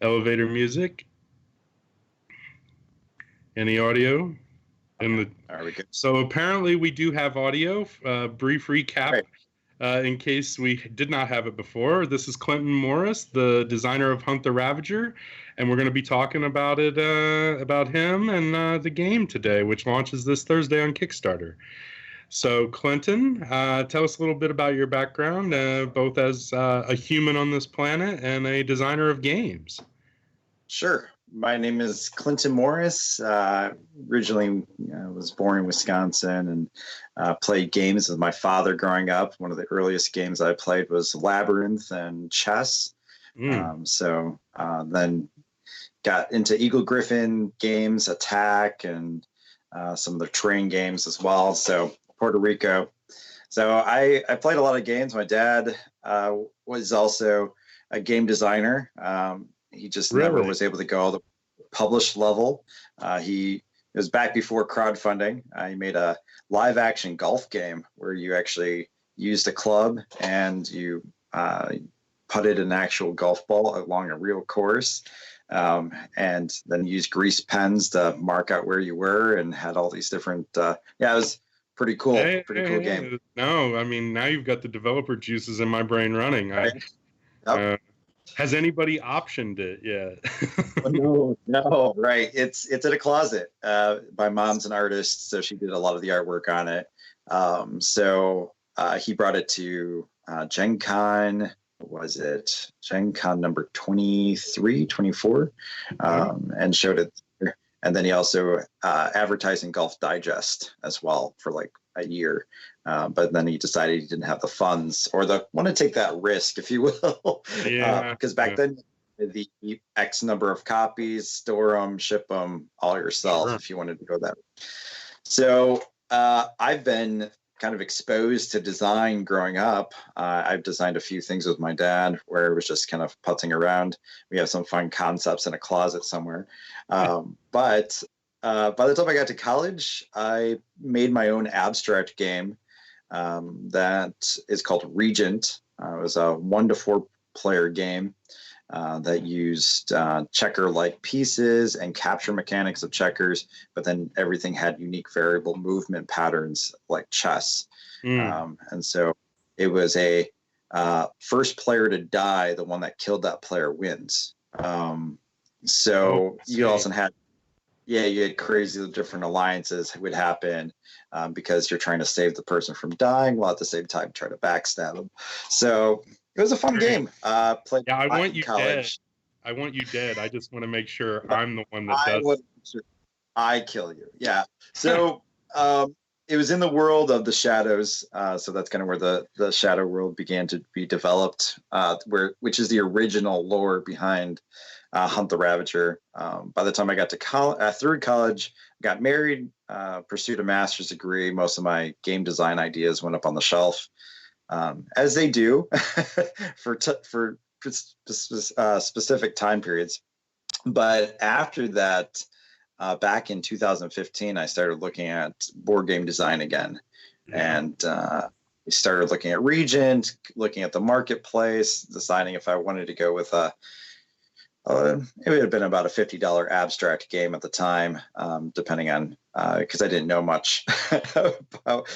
Elevator music. Any audio? In the There we go. So apparently we do have audio. Brief recap. Right. In case we did not have it before, this is Clinton Morris, the designer of Hunt the Ravager, and we're going to be talking about it, about him and the game today, which launches this Thursday on Kickstarter. So, Clinton, tell us a little bit about your background, both as a human on this planet and a designer of games. Sure. My name is Clinton Morris. Originally, was born in Wisconsin and played games with my father growing up. One of the earliest games I played was Labyrinth and chess. Then got into Eagle Griffin games, Attack, and some of the train games as well. So Puerto Rico. So I played a lot of games. My dad was also a game designer. He just never was able to go the published level. It was back before crowdfunding. He made a live action golf game where you actually used a club and you putted an actual golf ball along a real course. And then used grease pens to mark out where you were and had all these different, it was pretty cool. Pretty cool game. No, I mean, now you've got the developer juices in my brain running. Yep. Has anybody optioned it yet? No, right. It's in a closet. My mom's an artist, so she did a lot of the artwork on it. He brought it to Gen Con. What was it? Gen Con number 23, 24, and showed it there. And then he also advertised in Golf Digest as well for like a year. But then he decided he didn't have the funds or want to take that risk, if you will. Because back then, the X number of copies, store them, ship them all yourself if you wanted to go that way. So I've been kind of exposed to design growing up. I've designed a few things with my dad where it was just kind of putzing around. We have some fun concepts in a closet somewhere. But by the time I got to college, I made my own abstract game that is called Regent. It was a 1 to 4 player game that used checker-like pieces and capture mechanics of checkers, but then everything had unique variable movement patterns like chess. And so it was a first player to die, the one that killed that player wins. You also had you had crazy different alliances would happen because you're trying to save the person from dying while at the same time try to backstab them. So it was a fun game. I want you dead. I want you dead. I just want to make sure I'm the one that does it. I kill you. Yeah. So it was in the world of the shadows. So that's kind of where the shadow world began to be developed, which is the original lore behind Hunt the Ravager. By the time I got to through college, got married, pursued a master's degree. Most of my game design ideas went up on the shelf, as they do for specific time periods. But after that, back in 2015, I started looking at board game design again, and we started looking at Regent, looking at the marketplace, deciding if I wanted to go with it would have been about a $50 abstract game at the time, depending on, because I didn't know much about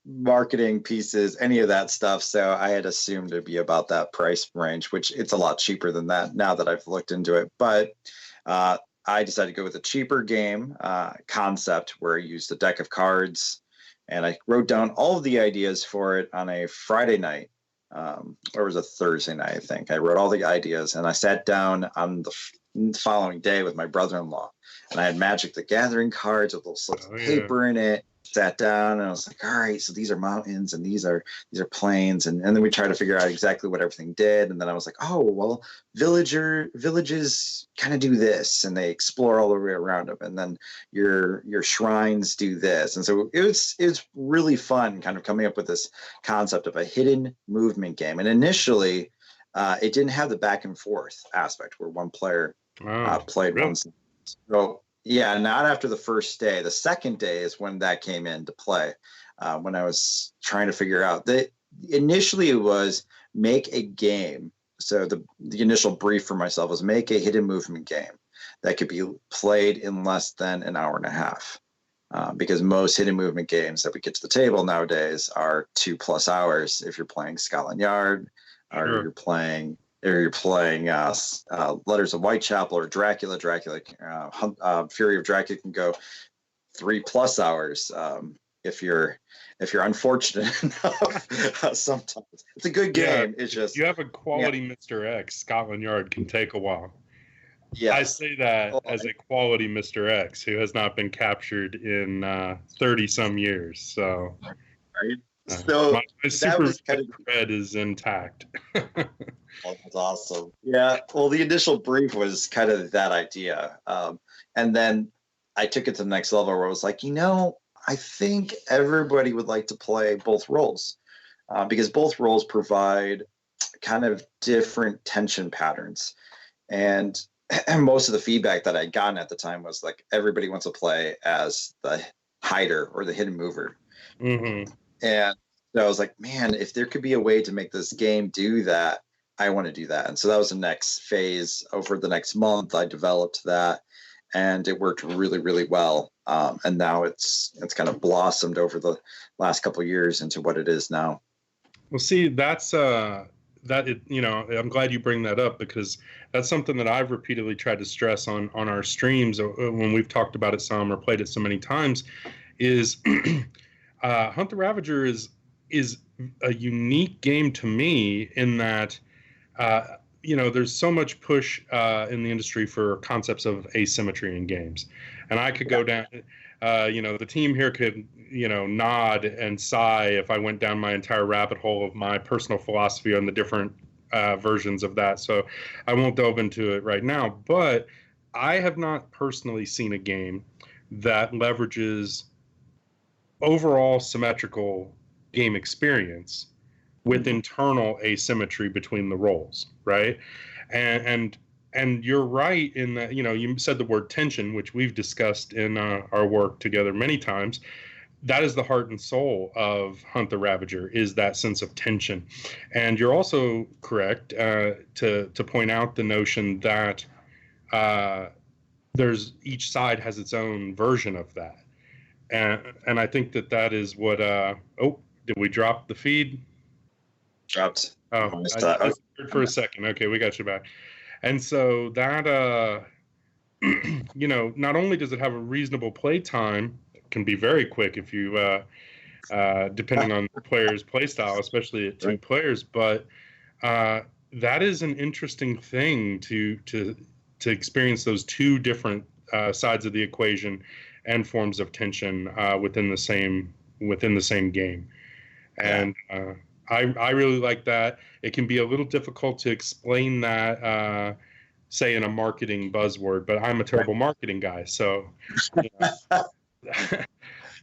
marketing pieces, any of that stuff. So I had assumed it'd be about that price range, which it's a lot cheaper than that now that I've looked into it. But I decided to go with a cheaper game concept where I used a deck of cards, and I wrote down all of the ideas for it on a Friday night. Or it was a Thursday night, I think. I wrote all the ideas, and I sat down on the following day with my brother-in-law, and I had Magic the Gathering cards with little slips of paper in it. Sat down, and I was like, all right, so these are mountains, and these are plains, and then we tried to figure out exactly what everything did, and then I was like, oh, well, villages kind of do this, and they explore all the way around them, and then your shrines do this, and so it's really fun, kind of coming up with this concept of a hidden movement game. And initially, it didn't have the back and forth aspect where one player played one. So yeah, not after the first day. The second day is when that came into play. When I was trying to figure out that initially it was make a game so the initial brief for myself was make a hidden movement game that could be played in less than an hour and a half. Because most hidden movement games that we get to the table nowadays are 2+ hours. If you're playing Scotland Yard, or Sure. you're playing Letters of Whitechapel or Dracula. Fury of Dracula can go 3+ hours if you're unfortunate enough. Sometimes it's a good game. It's just you have a quality Mr. X. Scotland Yard can take a while. Yeah, I say that as a quality Mr. X who has not been captured in 30-some years. So, right. So my super cred is intact. Oh, that's awesome. Yeah. Well, the initial brief was kind of that idea, and then I took it to the next level where I was like, I think everybody would like to play both roles, because both roles provide kind of different tension patterns, and most of the feedback that I'd gotten at the time was like everybody wants to play as the hider or the hidden mover. Mm-hmm. And so I was like, man, if there could be a way to make this game do that, I want to do that. And so that was the next phase. Over the next month, I developed that, and it worked really, really well. And now it's kind of blossomed over the last couple of years into what it is now. Well, see, I'm glad you bring that up, because that's something that I've repeatedly tried to stress on our streams when we've talked about it some or played it so many times, is Hunt the Ravager is a unique game to me in that, there's so much push in the industry for concepts of asymmetry in games. And I could go down, the team here could, nod and sigh if I went down my entire rabbit hole of my personal philosophy on the different versions of that. So I won't delve into it right now. But I have not personally seen a game that leverages overall symmetrical game experience with internal asymmetry between the roles, right? And you're right in that, you said the word tension, which we've discussed in our work together many times. That is the heart and soul of Hunt the Ravager, is that sense of tension. And you're also correct to point out the notion that each side has its own version of that. And I think that is what, did we drop the feed? Dropped. Oh, I heard for a second. Okay, we got you back. And so that, not only does it have a reasonable play time, it can be very quick if you, depending on the player's play style, especially at 2 players, but that is an interesting thing to experience those 2 different sides of the equation and forms of tension within the same game. And I really like that. It can be a little difficult to explain that, say, in a marketing buzzword, but I'm a terrible marketing guy, so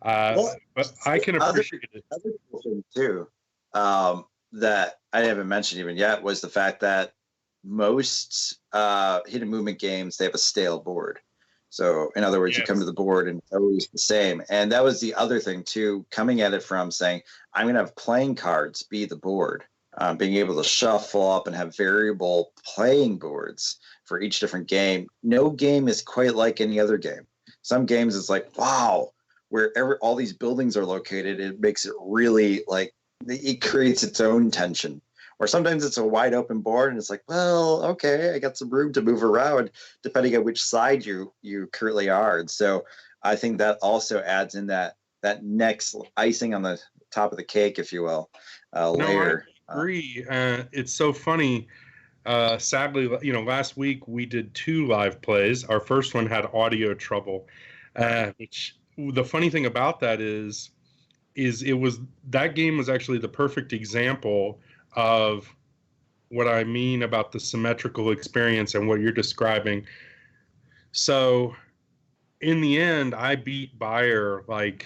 but I can appreciate it. Other cool thing too, that I haven't mentioned even yet, was the fact that most hidden movement games, they have a stale board. So in other words, you come to the board and it's always the same. And that was the other thing too, coming at it from saying, I'm going to have playing cards be the board, being able to shuffle up and have variable playing boards for each different game. No game is quite like any other game. Some games it's like, wow, wherever all these buildings are located, it makes it really like, it creates its own tension. Or sometimes it's a wide open board and it's like, well, okay, I got some room to move around depending on which side you currently are. And so I think that also adds in that next icing on the top of the cake, if you will, layer. I agree. It's so funny. Sadly, last week we did 2 live plays. Our first one had audio trouble. Which the funny thing about that is that game was actually the perfect example of what I mean about the symmetrical experience and what you're describing. So in the end, I beat Bayer like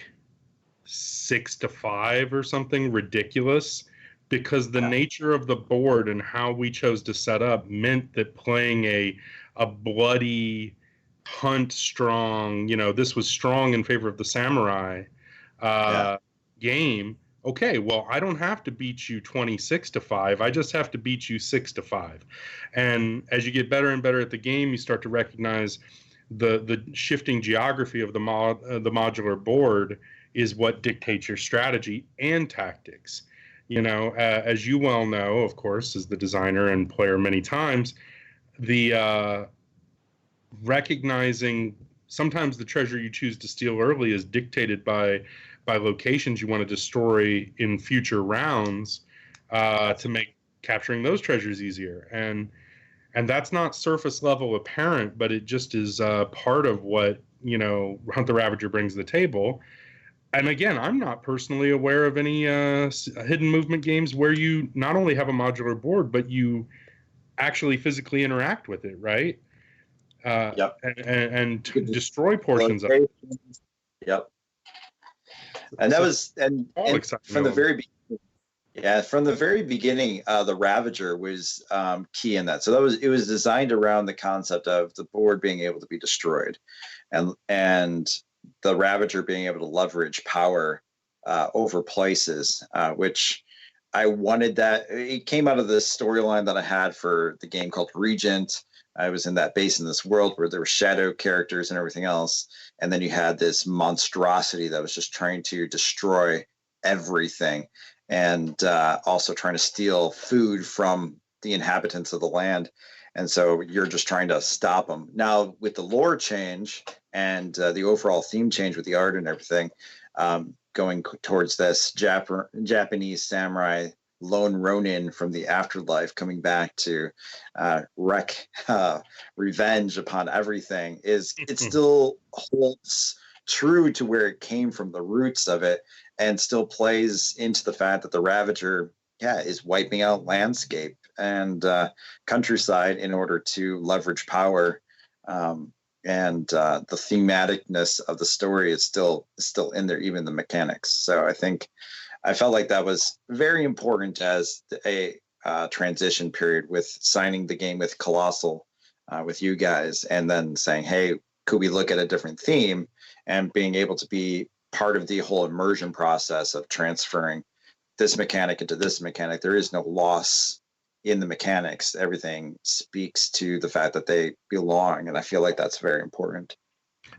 6-5 or something ridiculous, because the nature of the board and how we chose to set up meant that playing a bloody hunt strong, this was strong in favor of the samurai game, okay, well, I don't have to beat you 26-5. I just have to beat you 6-5. And as you get better and better at the game, you start to recognize the shifting geography of the modular board is what dictates your strategy and tactics. As you well know, of course, as the designer and player many times, the recognizing sometimes the treasure you choose to steal early is dictated by locations you want to destroy in future rounds to make capturing those treasures easier. And that's not surface level apparent, but it just is part of what Hunt the Ravager brings to the table. And again, I'm not personally aware of any hidden movement games where you not only have a modular board, but you actually physically interact with it, right? Yep. And destroy portions of it. Yep. And that was and from the very beginning. Yeah, from the very beginning, the Ravager was key in that. So it was designed around the concept of the board being able to be destroyed, and the Ravager being able to leverage power over places, which I wanted. That it came out of the storyline that I had for the game called Regent. I was in that base in this world where there were shadow characters and everything else, and then you had this monstrosity that was just trying to destroy everything, and also trying to steal food from the inhabitants of the land. And so you're just trying to stop them. Now, with the lore change and the overall theme change with the art and everything, going towards this Japanese samurai lone ronin from the afterlife coming back to wreak revenge upon everything, it still holds true to where it came from, the roots of it, and still plays into the fact that the Ravager is wiping out landscape and countryside in order to leverage power, and the thematicness of the story is still in there, even the mechanics. So I felt like that was very important as a transition period with signing the game with Kolossal, with you guys, and then saying, hey, could we look at a different theme, and being able to be part of the whole immersion process of transferring this mechanic into this mechanic. There is no loss in the mechanics. Everything speaks to the fact that they belong, and I feel like that's very important.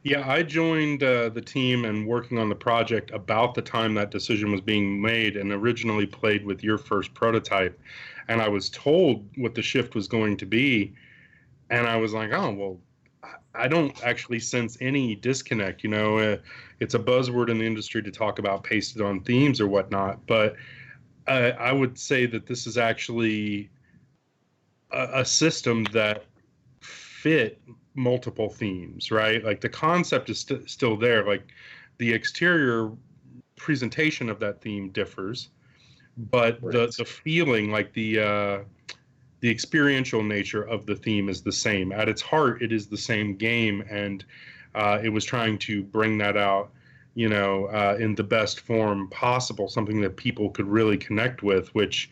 Yeah, I joined the team and working on the project about the time that decision was being made, and originally played with your first prototype. And I was told what the shift was going to be, and I was like, oh, well, I don't actually sense any disconnect. It's a buzzword in the industry to talk about pasted on themes or whatnot, but I would say that this is actually a system that fit multiple themes, right? Like the concept is still there. Like the exterior presentation of that theme differs, but right. the feeling, like the experiential nature of the theme is the same. At its heart, it is the same game, and it was trying to bring that out, in the best form possible, something that people could really connect with, which,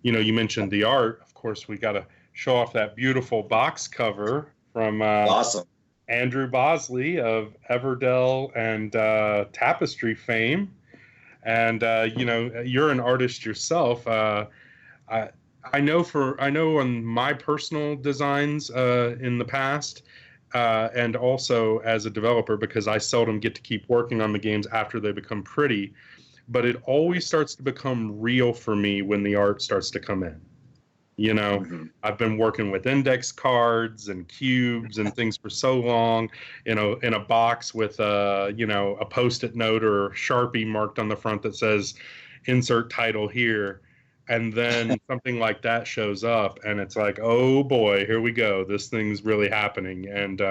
you mentioned the art. Of course, we got to show off that beautiful box cover from awesome Andrew Bosley of Everdell and Tapestry fame. And, you're an artist yourself. I know on my personal designs in the past, and also as a developer, because I seldom get to keep working on the games after they become pretty, but it always starts to become real for me when the art starts to come in. Mm-hmm. I've been working with index cards and cubes and things for so long, in a box with a Post-it note or Sharpie marked on the front that says insert title here. And then something like that shows up, and it's like, oh boy, here we go. This thing's really happening. And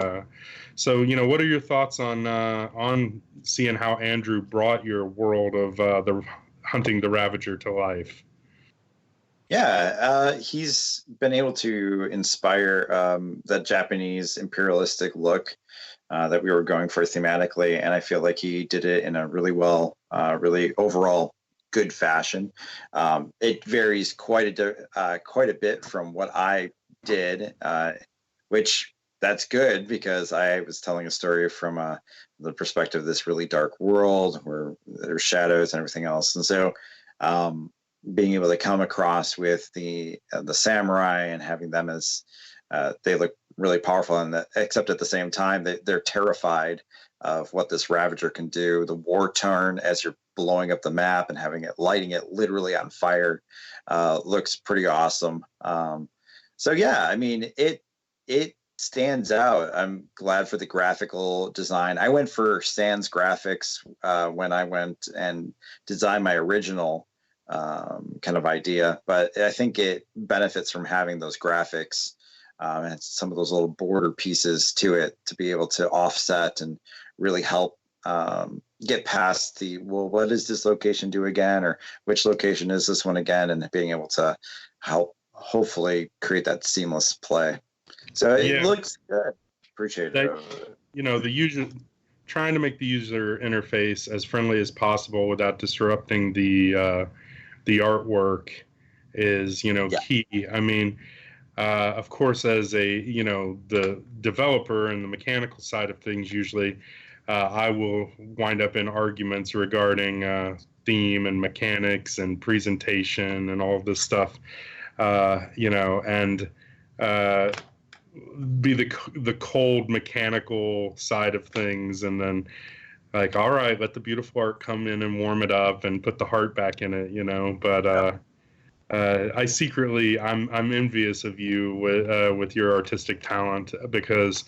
so, what are your thoughts on seeing how Andrew brought your world of the Hunting the Ravager to life? Yeah, he's been able to inspire that Japanese imperialistic look that we were going for thematically, and I feel like he did it in a really really overall good fashion. It varies quite a bit from what I did, which that's good, because I was telling a story from the perspective of this really dark world where there's shadows and everything else. And so being able to come across with the samurai and having them as they look really powerful, and except at the same time they're terrified of what this Ravager can do. The war turn as you're blowing up the map and lighting it literally on fire looks pretty awesome. So yeah, I mean it stands out. I'm glad for the graphical design. I went for sans graphics when I went and designed my original kind of idea, but I think it benefits from having those graphics and some of those little border pieces to it to be able to offset and really help get past what does this location do again, or which location is this one again, and being able to help hopefully create that seamless play. So it looks good. Appreciate it. The user trying to make the user interface as friendly as possible without disrupting the artwork is key. I mean, of course, as the developer and the mechanical side of things, usually I will wind up in arguments regarding theme and mechanics and presentation and all of this stuff, and be the cold mechanical side of things, and then like, all right, let the beautiful art come in and warm it up and put the heart back in it, but I secretly, I'm envious of you with your artistic talent, because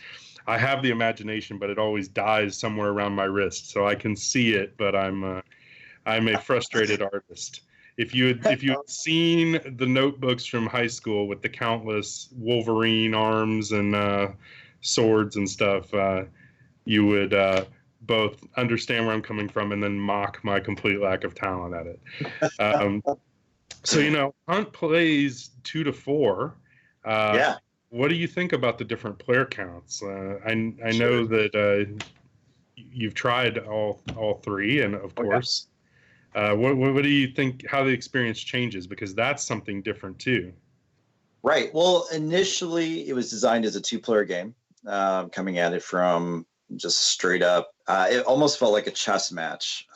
I have the imagination, but it always dies somewhere around my wrist. So I can see it, but I'm a frustrated artist. If you had seen the notebooks from high school with the countless Wolverine arms and swords and stuff, you would both understand where I'm coming from and then mock my complete lack of talent at it. So, Hunt plays 2 to 4. Yeah. What do you think about the different player counts? I know that you've tried all 3, and of course, what do you think? How the experience changes, because that's something different too. Right. Well, initially it was designed as a 2-player game, coming at it from just straight up. It almost felt like a chess match.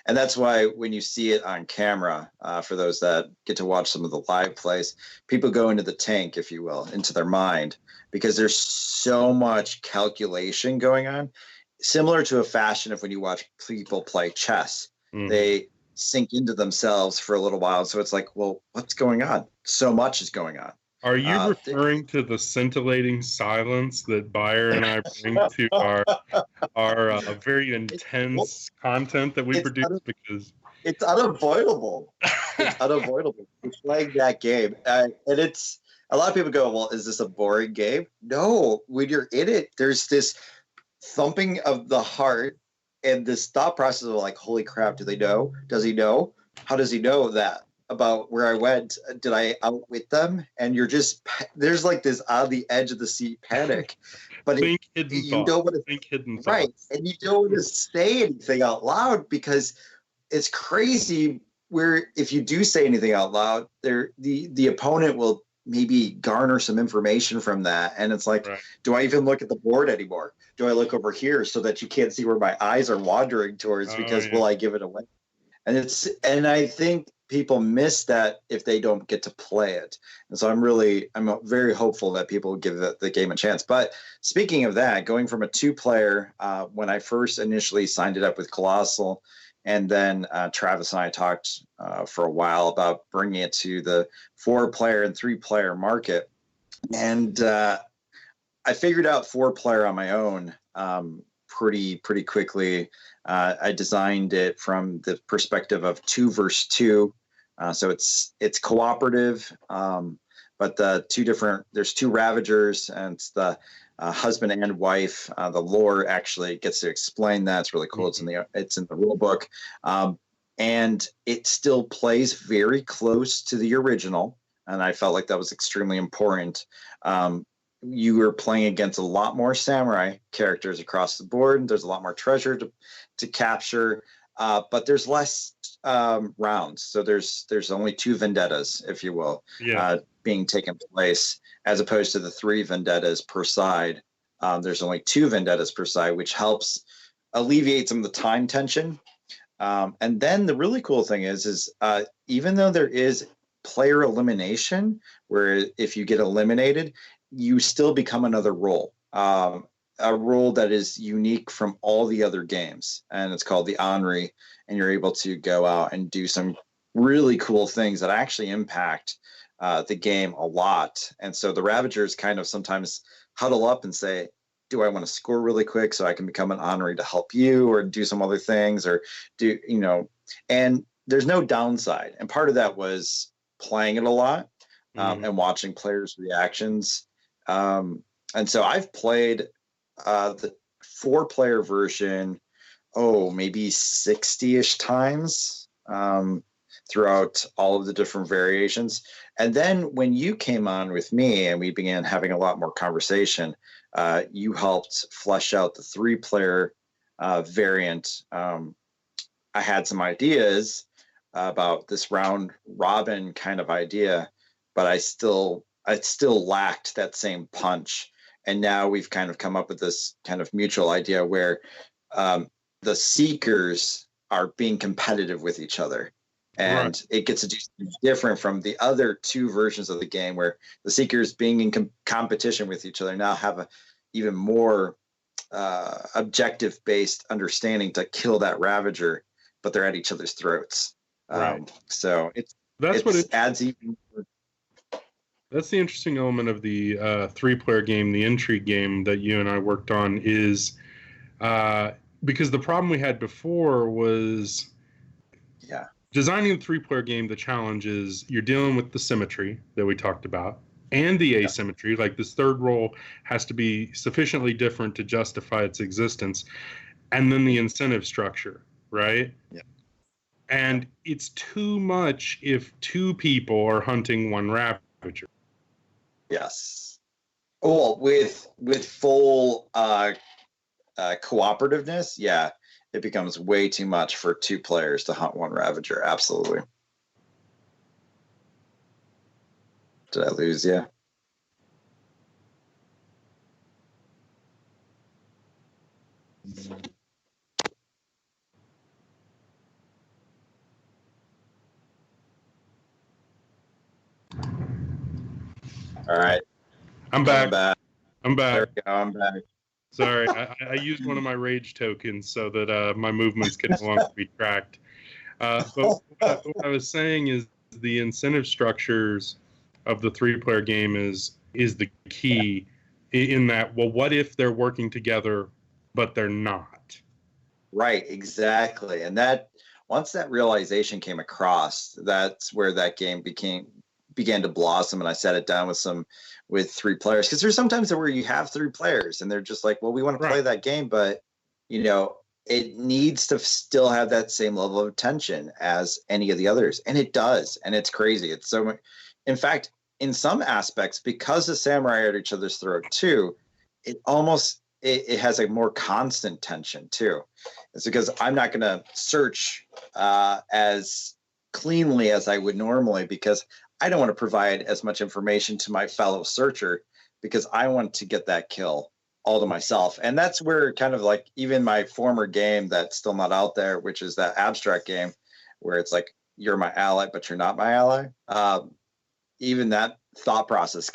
And that's why when you see it on camera, for those that get to watch some of the live plays, people go into the tank, if you will, into their mind, because there's so much calculation going on, similar to a fashion of when you watch people play chess. Mm-hmm. They sink into themselves for a little while. So it's like, well, what's going on? So much is going on. Are you referring to the scintillating silence that Bayer and I bring to our very intense content that we produce? Because it's unavoidable. It's unavoidable. We're playing that game, and it's a lot of people go, "Well, is this a boring game?" No, when you're in it, there's this thumping of the heart and this thought process of like, "Holy crap! Do they know? Does he know? How does he know that?" About where I went, did I outwit them? And you're just, there's like this on the edge of the seat panic, but you don't want to think hidden thoughts. Right, and you don't want to say anything out loud, because it's crazy where if you do say anything out loud, the opponent will maybe garner some information from that, and it's like, right. Do I even look at the board anymore? Do I look over here so that you can't see where my eyes are wandering towards? Because will I give it away? And I think people miss that if they don't get to play it. And so I'm very hopeful that people give the game a chance. But speaking of that, going from a 2-player, when I first initially signed it up with Kolossal, and then Travis and I talked for a while about bringing it to the 4-player and 3-player market. And I figured out 4-player on my own pretty quickly. I designed it from the perspective of 2 versus 2. So it's cooperative, but there's 2 Ravagers, and it's the husband and wife. The lore actually gets to explain that. It's really cool. Mm-hmm. It's in the rule book, and it still plays very close to the original. And I felt like that was extremely important. You were playing against a lot more samurai characters across the board. There's a lot more treasure to capture. But there's less rounds, so there's only 2 vendettas, if you will, being taken place, as opposed to the 3 vendettas per side. There's only 2 vendettas per side, which helps alleviate some of the time tension. And then the really cool thing is even though there is player elimination, where if you get eliminated, you still become another role. A role that is unique from all the other games, and it's called the Henri, and you're able to go out and do some really cool things that actually impact the game a lot. And so the Ravagers kind of sometimes huddle up and say, do I want to score really quick so I can become an Henri to help you, or do some other things, or do, and there's no downside. And part of that was playing it a lot and watching players' reactions. And so I've played the 4-player version, maybe 60-ish times throughout all of the different variations. And then when you came on with me and we began having a lot more conversation, you helped flesh out the 3-player variant. I had some ideas about this round robin kind of idea, but I still lacked that same punch. And now we've kind of come up with this kind of mutual idea where the seekers are being competitive with each other. And it gets to do something different from the other 2 versions of the game, where the seekers being in competition with each other now have a even more objective-based understanding to kill that Ravager, but they're at each other's throats. So it adds even more. That's the interesting element of the 3-player game, the intrigue game that you and I worked on, is because the problem we had before was designing the 3-player game. The challenge is you're dealing with the symmetry that we talked about and the asymmetry. Like, this third role has to be sufficiently different to justify its existence. And then the incentive structure, right? Yeah. And it's too much if 2 people are hunting 1 Ravager. Yes. Well, with full cooperativeness, it becomes way too much for 2 players to hunt 1 Ravager. Absolutely. Did I lose you? All right. I'm back. I'm back. There we go. I'm back. Sorry, I used one of my rage tokens so that my movements can no longer be tracked. But what I was saying is the incentive structures of the 3-player game is the key in that, well, what if they're working together, but they're not? Right, exactly. And that once that realization came across, that's where that game began to blossom. And I sat it down with 3 players, because there's sometimes where you have 3 players and they're just like, well, we want to play that game, but it needs to still have that same level of tension as any of the others. And it does. And it's crazy. It's so much. In fact, in some aspects, because the samurai are at each other's throat too, it has a more constant tension too. It's because I'm not going to search as cleanly as I would normally, because I don't want to provide as much information to my fellow searcher, because I want to get that kill all to myself. And that's where kind of like even my former game that's still not out there, which is that abstract game where it's like, you're my ally, but you're not my ally. Even that thought process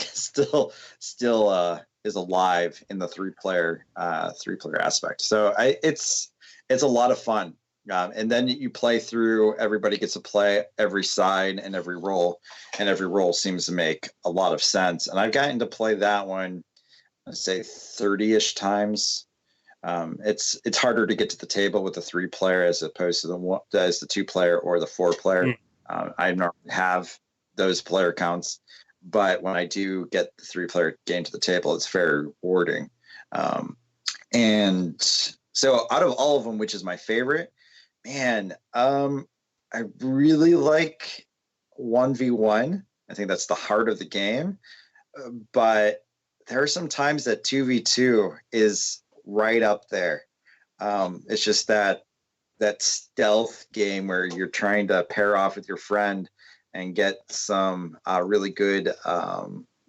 still is alive in the 3-player aspect. So it's a lot of fun. And then you play through, everybody gets to play every side and every role seems to make a lot of sense. And I've gotten to play that one, I'd say 30-ish times. It's harder to get to the table with the 3-player as opposed to the 2-player or the 4-player. I normally have those player counts, but when I do get the 3-player game to the table, it's very rewarding. And so out of all of them, which is my favorite, man, I really like 1v1. I think that's the heart of the game. But there are some times that 2v2 is right up there. It's just that stealth game where you're trying to pair off with your friend and get some really good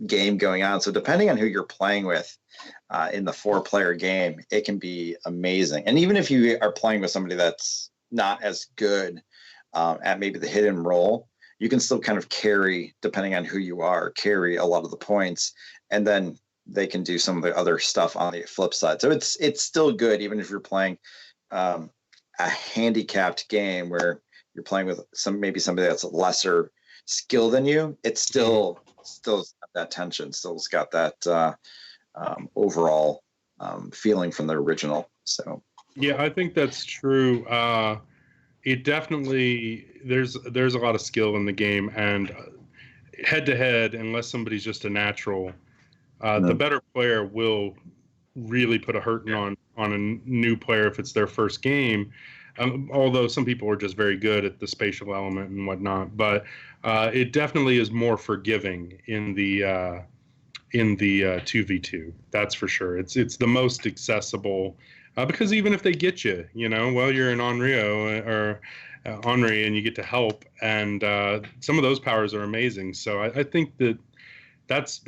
game going on. So depending on who you're playing with in the 4-player game, it can be amazing. And even if you are playing with somebody that's not as good at maybe the hidden role, you can still kind of carry, depending on who you are, carry a lot of the points, and then they can do some of the other stuff on the flip side. So it's still good, even if you're playing a handicapped game where you're playing with maybe somebody that's lesser skill than you. It's still got that tension, still's got that overall feeling from the original. So yeah, I think that's true. It definitely there's a lot of skill in the game, and head to head, unless somebody's just a natural, the better player will really put a hurting on a new player if it's their first game. Although some people are just very good at the spatial element and whatnot, but it definitely is more forgiving in the 2v2. That's for sure. It's the most accessible because even if they get you, well, you're an Henri and you get to help, and some of those powers are amazing. So I think that's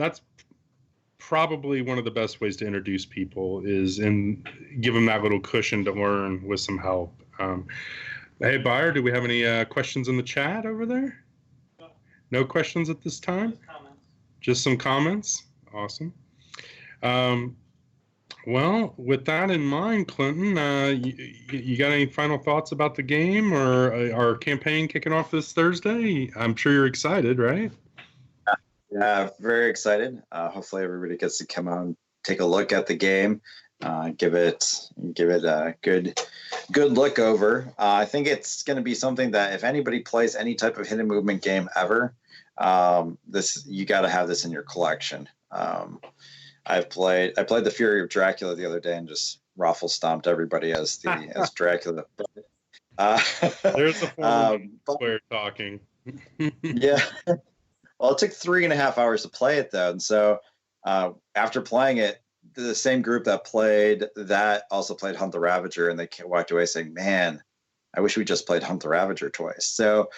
probably one of the best ways to introduce people is give them that little cushion to learn with some help. Hey, Bayer, do we have any questions in the chat over there? No questions at this time? Just some comments? Awesome. Well, with that in mind, Clinton, you got any final thoughts about the game or our campaign kicking off this Thursday? I'm sure you're excited, right? Yeah, very excited. Hopefully everybody gets to come out and take a look at the game. Give it a good look over. I think it's going to be something that if anybody plays any type of hidden movement game ever, you got to have this in your collection. I played the Fury of Dracula the other day and just raffle stomped everybody as Dracula. There's the former player talking. Yeah. Well, it took 3.5 hours to play it though, and so after playing it, the same group that played that also played Hunt the Ravager, and they walked away saying, "Man, I wish we just played Hunt the Ravager twice." So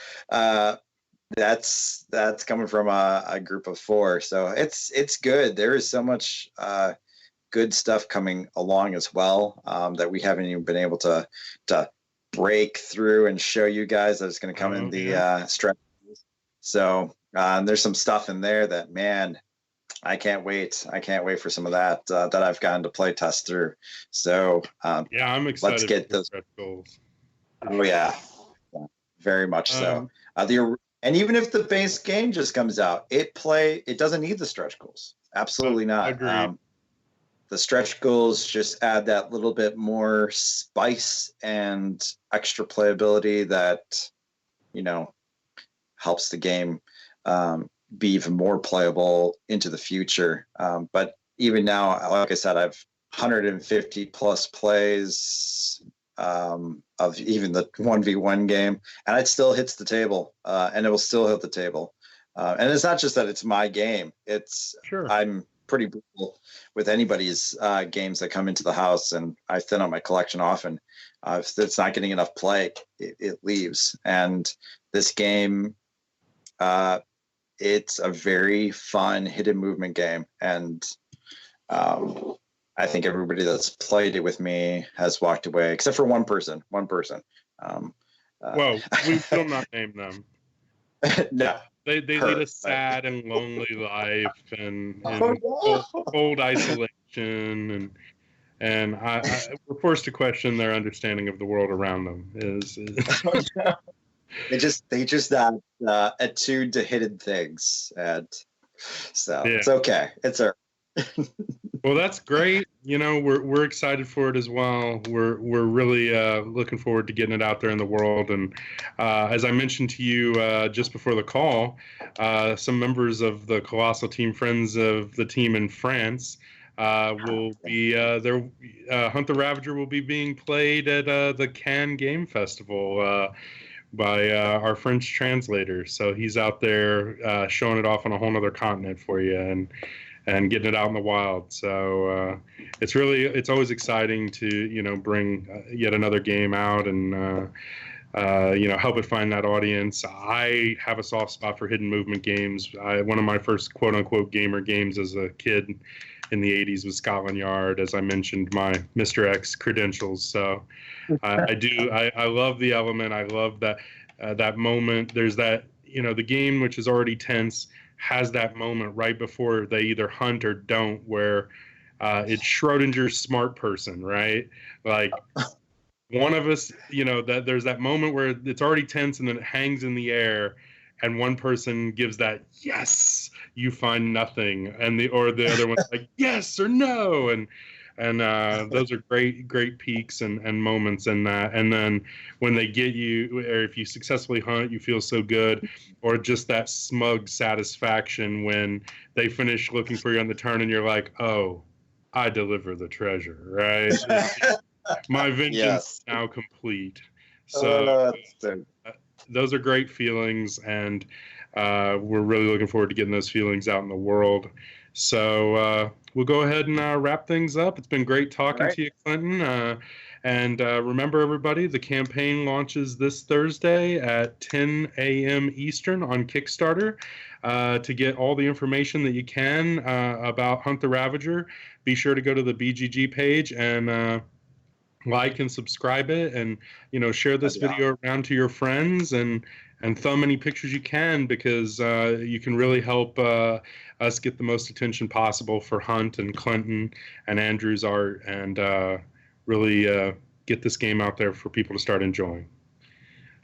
that's coming from a group of 4. So it's good. There is so much good stuff coming along as well that we haven't even been able to break through and show you guys that it's going to come in the strategies. So there's some stuff in there that, man, I can't wait. I can't wait for some of that that I've gotten to play test through. So yeah, I'm excited. Let's get those goals. Oh yeah, very much so. And even if the base game just comes out, it doesn't need the stretch goals. Absolutely not. Agreed. The stretch goals just add that little bit more spice and extra playability that helps the game be even more playable into the future. But even now, like I said, I've 150 plus plays of even the 1v1 game, and it still hits the table, and it will still hit the table. And it's not just that it's my game. I'm pretty brutal with anybody's games that come into the house, and I thin out my collection often. If it's not getting enough play, it leaves. And this game, it's a very fun hidden movement game, and I think everybody that's played it with me has walked away, except for one person. Well, we will not name them. No. They lead a sad and lonely life and cold isolation, and we're forced to question their understanding of the world around them. They just attuned to hidden things, and so It's okay. It's all right. Well, that's great. We're excited for it as well. We're really looking forward to getting it out there in the world. And as I mentioned to you just before the call, some members of the Kolossal team, friends of the team in France, will be there. Hunt the Ravager will be being played at the Cannes Game Festival by our French translator. So he's out there showing it off on a whole other continent for you and getting it out in the wild. So it's always exciting to bring yet another game out and help it find that audience. I have a soft spot for hidden movement games. One of my first quote unquote gamer games as a kid in the 80s with Scotland Yard, as I mentioned, my Mr. X credentials. So I love the element. I love that moment. There's that, the game, which is already tense, has that moment right before they either hunt or don't, where it's Schrodinger's smart person, right? Like, one of us, that there's that moment where it's already tense and then it hangs in the air, and one person gives that yes, you find nothing, and the other one's like yes or no, and those are great peaks and moments in that. And then when they get you, or if you successfully hunt, you feel so good, or just that smug satisfaction when they finish looking for you on the turn and you're like, oh, I deliver the treasure, right? My vengeance is now complete. So those are great feelings, and we're really looking forward to getting those feelings out in the world. So we'll go ahead and wrap things up. It's been great talking to you, Clinton. And remember, everybody, the campaign launches this Thursday at 10 a.m. Eastern on Kickstarter. To get all the information that you can about Hunt the Ravager, be sure to go to the BGG page and like and subscribe it, and share this video around to your friends, and thumb any pictures you can, because you can really help us get the most attention possible for Hunt and Clinton and Andrew's art, and really get this game out there for people to start enjoying.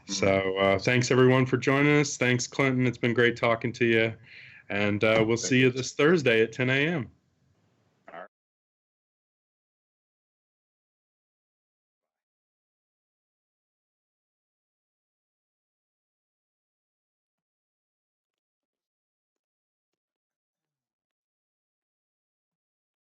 So thanks everyone for joining us. Thanks, Clinton. It's been great talking to you, and we'll see you this Thursday at 10 a.m.